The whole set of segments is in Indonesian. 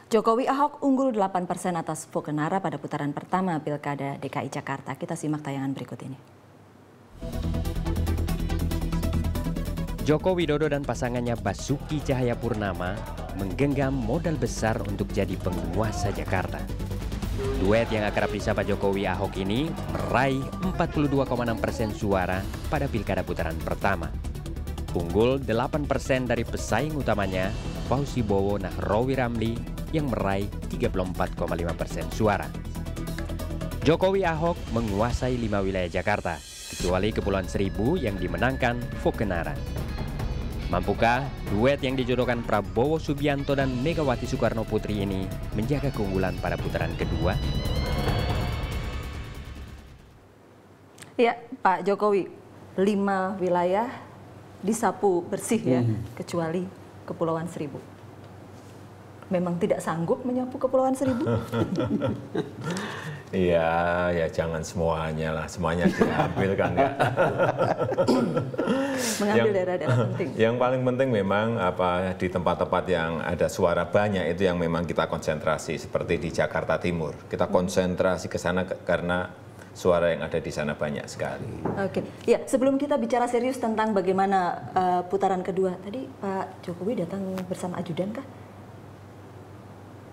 Jokowi Ahok unggul 8% atas Fokenara pada putaran pertama Pilkada DKI Jakarta. Kita simak tayangan berikut ini. Joko Widodo dan pasangannya Basuki Cahayapurnama menggenggam modal besar untuk jadi penguasa Jakarta. Duet yang akrab disapa Jokowi Ahok ini meraih 42,6% suara pada Pilkada putaran pertama. Unggul 8% dari pesaing utamanya Fauzi Bowo Nahrawi Ramli yang meraih 34,5% suara. Jokowi Ahok menguasai 5 wilayah Jakarta, kecuali Kepulauan Seribu yang dimenangkan Fokenara. Mampukah duet yang dijodohkan Prabowo Subianto dan Megawati Soekarno Putri ini menjaga keunggulan pada putaran kedua? Ya, Pak Jokowi, 5 wilayah disapu bersih ya, kecuali Kepulauan Seribu. Memang tidak sanggup menyapu Kepulauan Seribu? Iya, ya jangan semuanya lah, semuanya diambil kan ya. Mengambil daerah-daerah penting. Yang paling penting memang di tempat-tempat yang ada suara banyak itu yang memang kita konsentrasi, seperti di Jakarta Timur. Kita konsentrasi ke sana karena suara yang ada di sana banyak sekali. Oke, ya sebelum kita bicara serius tentang bagaimana putaran kedua, tadi Pak Jokowi datang bersama ajudan kah?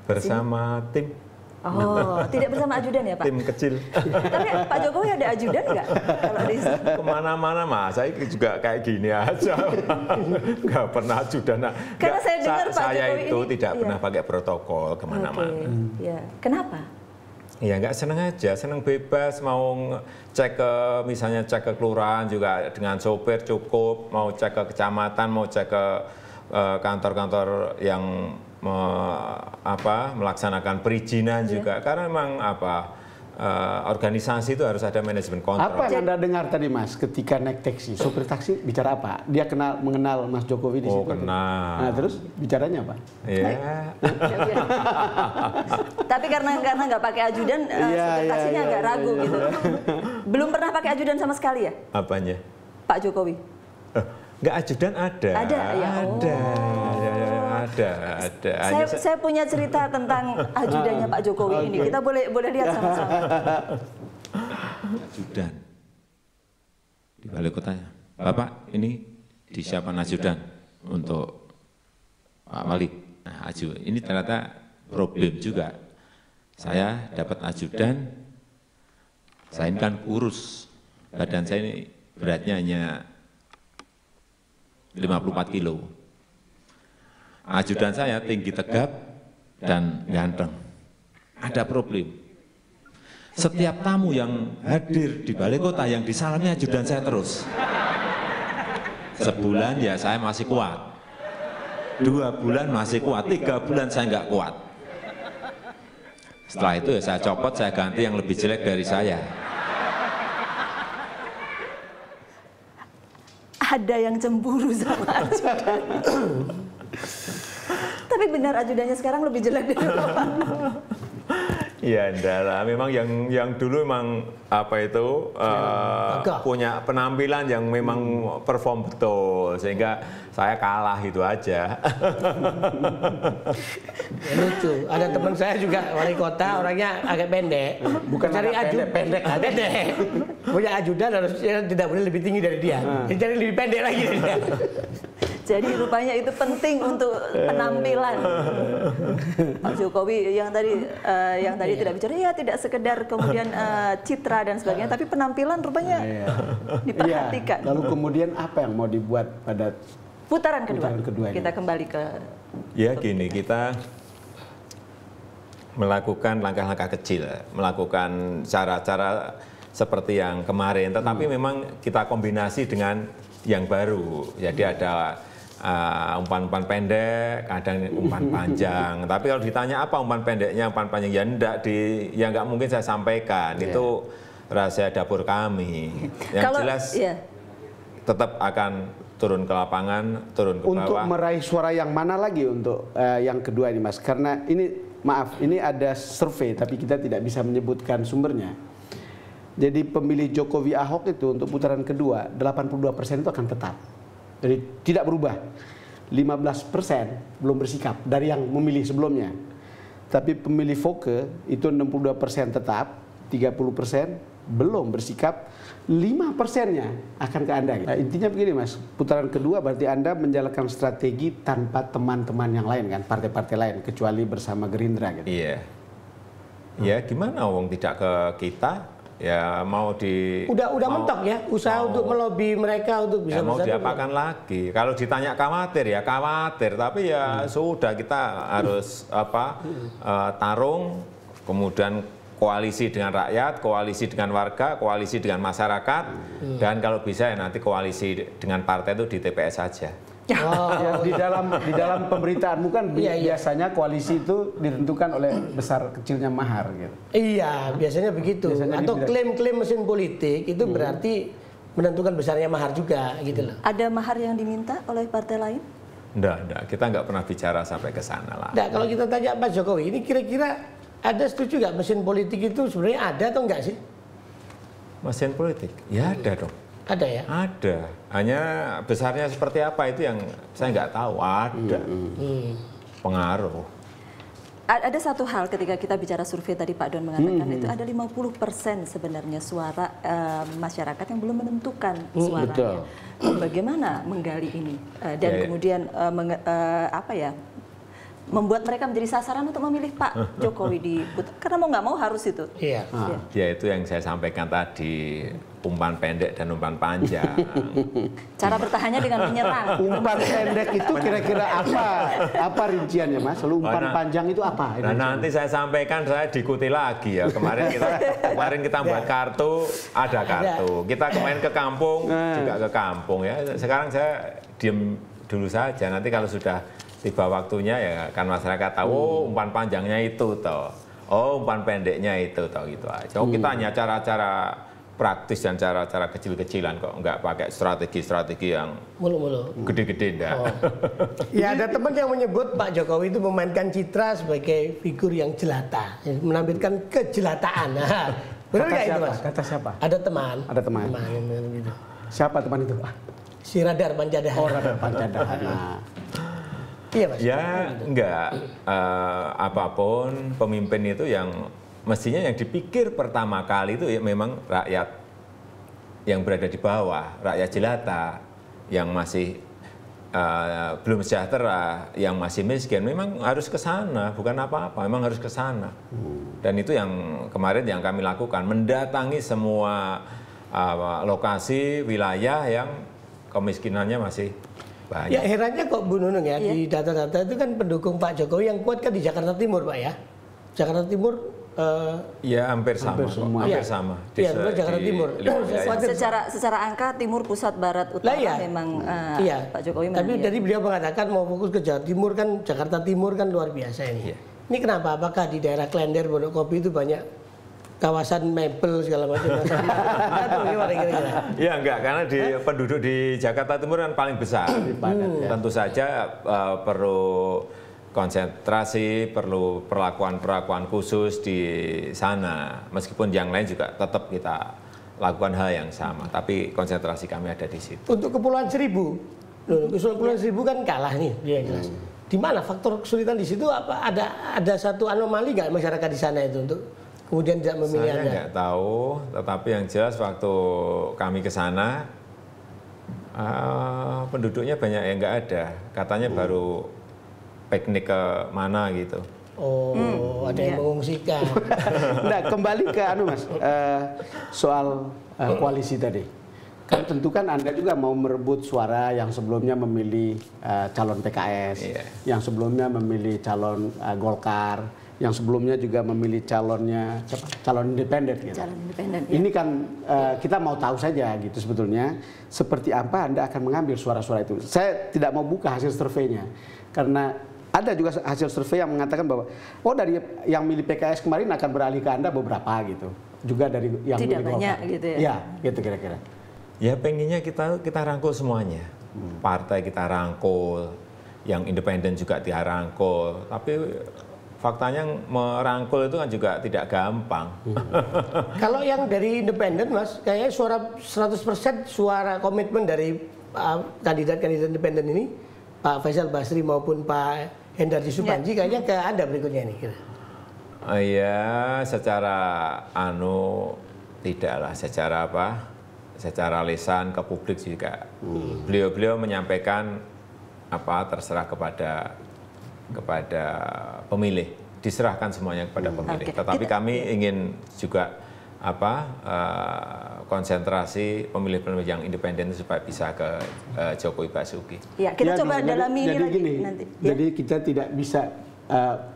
Bersama tim. Oh, tidak bersama ajudan ya Pak? Tim kecil. Tapi Pak Jokowi ada ajudan nggak? Kalau di kemana-mana mas, saya juga kayak gini aja. Nggak pernah ajudan. Karena saya dengar Pak saya Jokowi itu ini, tidak pernah pakai protokol kemana-mana. Ya. Kenapa? Ya nggak seneng aja, seneng bebas, mau cek ke misalnya cek ke kelurahan juga dengan sopir cukup, mau cek ke kecamatan, mau cek ke kantor-kantor yang melaksanakan perizinan juga, karena memang organisasi itu harus ada manajemen kontrol. Apa yang Anda dengar tadi Mas ketika naik taksi, sopir taksi bicara apa? Dia mengenal Mas Jokowi di situ? Oh kenal. Nah terus bicaranya apa? Iya. Tapi karena nggak pakai ajudan, sopir taksinya agak ragu gitu. Belum pernah pakai ajudan sama sekali ya? Apanya? Pak Jokowi? Nggak, ajudan ada. Ada ya? Ada. Saya punya cerita tentang ajudannya Pak Jokowi ini. Kita boleh lihat sama-sama. Ajudan di balai kotanya. Bapak, ini disiapkan ajudan untuk Pak Wali. Nah, ini ternyata problem juga. Saya dapat ajudan, saya ini kan kurus. Badan saya ini beratnya hanya 54 kilo. Ajudan saya tinggi tegap dan ganteng. Ada problem. Setiap tamu yang hadir di balai kota yang disalami ajudan saya terus. Sebulan ya saya masih kuat. 2 bulan masih kuat, 3 bulan saya nggak kuat. Setelah itu ya saya copot, saya ganti yang lebih jelek dari saya. Ada yang cemburu sama ajudan. Tapi benar ajudannya sekarang lebih jelek dari Bapak. Iya, enggak lah. Memang yang dulu memang punya penampilan yang memang perform betul, sehingga saya kalah itu aja. Lucu. Ada teman saya juga wali kota, orangnya agak pendek. Bukan cari ajudan pendek. Punya ajudan harusnya tidak boleh lebih tinggi dari dia. Dia cari lebih pendek lagi dari dia. Jadi rupanya itu penting untuk penampilan. Pak Jokowi yang tadi tidak bicara, ya tidak sekedar kemudian citra dan sebagainya, tapi penampilan rupanya diperhatikan. Lalu kemudian apa yang mau dibuat pada putaran kedua ini? Kita kembali ke... Ya gini, kita melakukan langkah-langkah kecil, melakukan cara-cara seperti yang kemarin, tetapi memang kita kombinasi dengan yang baru. Jadi ada umpan-umpan pendek, kadang umpan panjang. Tapi kalau ditanya apa umpan pendeknya, umpan panjang, ya nggak mungkin saya sampaikan. Itu rahasia dapur kami. Yang jelas tetap akan turun ke lapangan, turun ke bawah. Untuk meraih suara yang mana lagi untuk yang kedua ini Mas? Karena ini, maaf, ini ada survei tapi kita tidak bisa menyebutkan sumbernya. Jadi pemilih Jokowi Ahok itu untuk putaran kedua 82% itu akan tetap. Jadi tidak berubah. 15% belum bersikap dari yang memilih sebelumnya. Tapi pemilih Voke itu 62% tetap, 30% belum bersikap, 5%-nya akan ke Anda. Nah, intinya begini Mas, putaran kedua berarti Anda menjalankan strategi tanpa teman-teman yang lain kan, partai-partai lain, kecuali bersama Gerindra gitu. Iya. Ya gimana wong tidak ke kita, ya mau di... Udah mentok ya, usaha untuk melobi mereka untuk bisa mau bersatu. diapakan lagi? Kalau ditanya khawatir ya khawatir, tapi ya sudah kita harus tarung, kemudian koalisi dengan rakyat, koalisi dengan warga, koalisi dengan masyarakat, dan kalau bisa ya nanti koalisi dengan partai itu di TPS saja. Ya, di dalam pemberitaanmu kan biasanya koalisi itu ditentukan oleh besar kecilnya mahar gitu. Iya, biasanya begitu. Atau klaim-klaim mesin politik itu berarti menentukan besarnya mahar juga gitu loh. Ada mahar yang diminta oleh partai lain? Enggak, kita nggak pernah bicara sampai ke sana lah. Nah, kalau kita tanya Pak Jokowi, ini kira-kira ada setuju nggak mesin politik itu sebenarnya ada atau enggak sih? Mesin politik? Ya ada dong. Ada ya? Ada. Hanya besarnya seperti apa itu yang saya nggak tahu. Ada. Pengaruh. Ada satu hal ketika kita bicara survei tadi Pak Don mengatakan itu ada 50% sebenarnya suara masyarakat yang belum menentukan suaranya. Bagaimana menggali ini dan kemudian membuat mereka menjadi sasaran untuk memilih Pak Jokowi di karena mau nggak mau harus itu. Iya. Ya itu yang saya sampaikan tadi, umpan pendek dan umpan panjang. Cara bertahannya dengan menyerang. Umpan pendek itu kira-kira apa rinciannya Mas? Lalu umpan panjang itu apa? Nah, nanti saya sampaikan, saya diikuti lagi ya. Kemarin kita buat kartu, ada kartu. Kita kemarin ke kampung, juga ke kampung ya. Sekarang saya diem dulu saja. Nanti kalau sudah tiba waktunya ya kan masyarakat tahu oh, umpan panjangnya itu toh. Oh, umpan pendeknya itu toh gitu aja. Oh, kita hanya cara-cara praktis dan cara-cara kecil-kecilan kok, nggak pakai strategi-strategi yang mulu-mulu gede-gede enggak. Oh. Ya ada teman yang menyebut Pak Jokowi itu memainkan citra sebagai figur yang jelata, menampilkan kejelataan. Nah, benar nggak itu Mas? Kata siapa? Ada teman. Ada teman. Gitu. Siapa teman itu Pak? Si Radar Pancadahan. Oh, Radar Pancadahan. Iya Mas. Ya enggak, apapun pemimpin itu yang mestinya yang dipikir pertama kali itu ya memang rakyat yang berada di bawah, rakyat jelata yang masih belum sejahtera, yang masih miskin, memang harus ke sana, bukan apa-apa, memang harus ke sana. Dan itu yang kemarin yang kami lakukan, mendatangi semua lokasi, wilayah yang kemiskinannya masih banyak. Ya herannya kok Bu Nunung ya, di data-data itu kan pendukung Pak Jokowi yang kuat kan di Jakarta Timur Pak ya. Jakarta Timur ya hampir sama. Iya, Jakarta Timur. Secara angka Timur, Pusat, Barat, Utara memang Pak Jokowi menang. Tapi tadi beliau mengatakan mau fokus ke Jawa Timur kan, Jakarta Timur kan luar biasa ini. Ini kenapa? Apakah di daerah Klender, Wonokopi itu banyak kawasan mebel segala macam? Ya enggak, karena penduduk di Jakarta Timur kan paling besar. Tentu saja perlu konsentrasi, perlu perlakuan-perlakuan khusus di sana. Meskipun yang lain juga tetap kita lakukan hal yang sama, tapi konsentrasi kami ada di situ. Untuk Kepulauan Seribu, Kepulauan Seribu kan kalah nih, dia jelas. Di mana faktor kesulitan di situ? Apa ada satu anomali nggak masyarakat di sana itu untuk kemudian tidak memilih Anda? Saya nggak tahu, tetapi yang jelas waktu kami ke sana penduduknya banyak yang nggak ada. Katanya baru piknik ke mana gitu. Oh, ada yang mengungsikan. Nah, kembali ke Mas, soal koalisi tadi. Kan tentu kan Anda juga mau merebut suara yang sebelumnya memilih calon PKS, yang sebelumnya memilih calon Golkar, yang sebelumnya juga memilih calon independen gitu. Calon independen. Ini kan kita mau tahu saja gitu sebetulnya seperti apa Anda akan mengambil suara-suara itu. Saya tidak mau buka hasil surveinya karena ada juga hasil survei yang mengatakan bahwa dari yang milih PKS kemarin akan beralih ke Anda beberapa gitu. Juga dari yang tidak milih banyak Golkar. gitu ya. Ya, gitu kira-kira. Ya pengennya kita rangkul semuanya. Partai kita rangkul, yang independen juga dirangkul. Tapi faktanya merangkul itu kan juga tidak gampang. Kalau yang dari independen Mas, kayaknya suara 100% suara komitmen dari kandidat-kandidat independen ini, Pak Faisal Basri maupun Pak Hendardi Supanji, kayaknya ke Anda berikutnya ini. Ya, secara tidaklah secara apa? Secara lisan ke publik juga. Beliau menyampaikan apa terserah kepada pemilih, diserahkan semuanya kepada pemilih. Tetapi kami ingin juga konsentrasi pemilih-pemilih yang independen supaya bisa ke Jokowi Basuki. Ya, kita coba dalami ini lagi gini, nanti. Jadi kita tidak bisa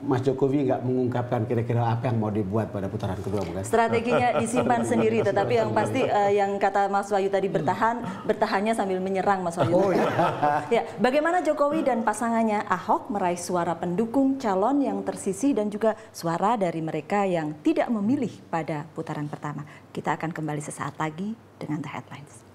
Mas Jokowi nggak mengungkapkan kira-kira apa yang mau dibuat pada putaran kedua, bukan? Strateginya disimpan sendiri, tetapi yang pasti yang kata Mas Wahyu tadi bertahannya sambil menyerang Mas Wahyu. Ya, bagaimana Jokowi dan pasangannya Ahok meraih suara pendukung calon yang tersisih dan juga suara dari mereka yang tidak memilih pada putaran pertama. Kita akan kembali sesaat lagi dengan The Headlines.